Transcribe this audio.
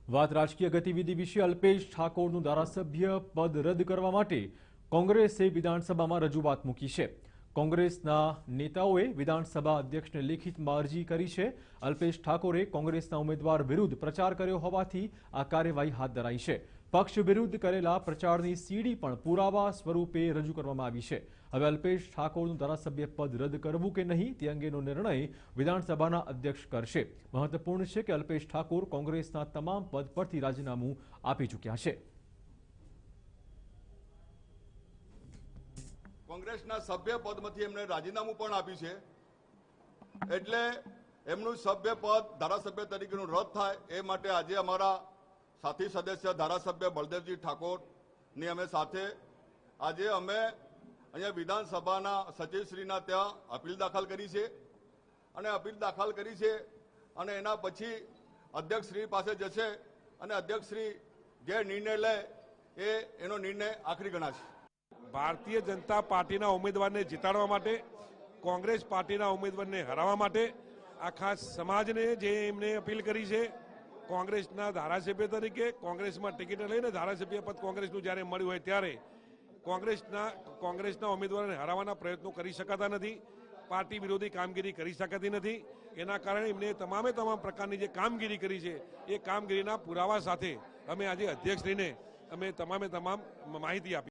વાત રાજકીય ગતિવિધિ વિશે અલ્પેશ ઠાકોરનું ધારાસભ્ય પદ રદ કરવા માટે કોંગ્રેસે વિધાનસભામાં રજૂઆત મૂકી છે। કોંગ્રેસના નેતાઓએ વિધાનસભા અધ્યક્ષને લેખિતમાં અરજી કરી છે। અલ્પેશ ઠાકોરે કોંગ્રેસના ઉમેદવાર વિરુદ્ધ પ્રચાર કર્યો હોવાથી આ કાર્યવાહી હાથ ધરાઈ છે। પક્ષ વિરુદ્ધ કરેલા પ્રચારની સીડી પણ પુરાવા સ્વરૂપે રજૂ કરવામાં આવી છે। હવે અલ્પેશ ઠાકોરનું ધારાસભ્ય પદ રદ કરવું કે નહીં તે અંગેનો નિર્ણય વિધાનસભાના અધ્યક્ષ કરશે। મહત્વપૂર્ણ છે કે અલ્પેશ ઠાકોર કોંગ્રેસના તમામ પદ પરથી રાજીનામું આપી ચૂક્યા છે। કોંગ્રેસના સભ્ય પદમાંથી એમણે રાજીનામું પણ આપ્યું છે, એટલે એમનું સભ્ય પદ ધારાસભ્ય તરીકેનું રદ થાય એ માટે આજે અમારા સાથી સદસ્ય ધારાસભ્ય બળદેવજી ઠાકોરની અમે સાથે આજે અમે અહીંયા વિધાનસભાના સચિવશ્રીના ત્યાં અપીલ દાખલ કરી છે અને અપીલ દાખલ કરી છે અને એના પછી અધ્યક્ષશ્રી પાસે જશે અને અધ્યક્ષશ્રી જે નિર્ણય લે એનો નિર્ણય આખરી ગણાશે। ભારતીય જનતા પાર્ટીના ઉમેદવારને જીતાડવા માટે, કોંગ્રેસ પાર્ટીના ઉમેદવારને હરાવવા માટે આખા સમાજને જે એમને અપીલ કરી છે, કોંગ્રેસના ધારાસભ્ય તરીકે કોંગ્રેસમાં ટિકિટ લઈને ધારાસભ્ય પદ કોંગ્રેસનું જ્યારે મળ્યું હોય ત્યારે કોંગ્રેસના ઉમેદવારોને હરાવવાના પ્રયત્નો કરી શકાતા નથી, પાર્ટી વિરોધી કામગીરી કરી શકાતી નથી। એના કારણે એમને તમામ પ્રકારની જે કામગીરી કરી છે એ કામગીરીના પુરાવા સાથે અમે આજે અધ્યક્ષશ્રીને અમે તમામ માહિતી આપી।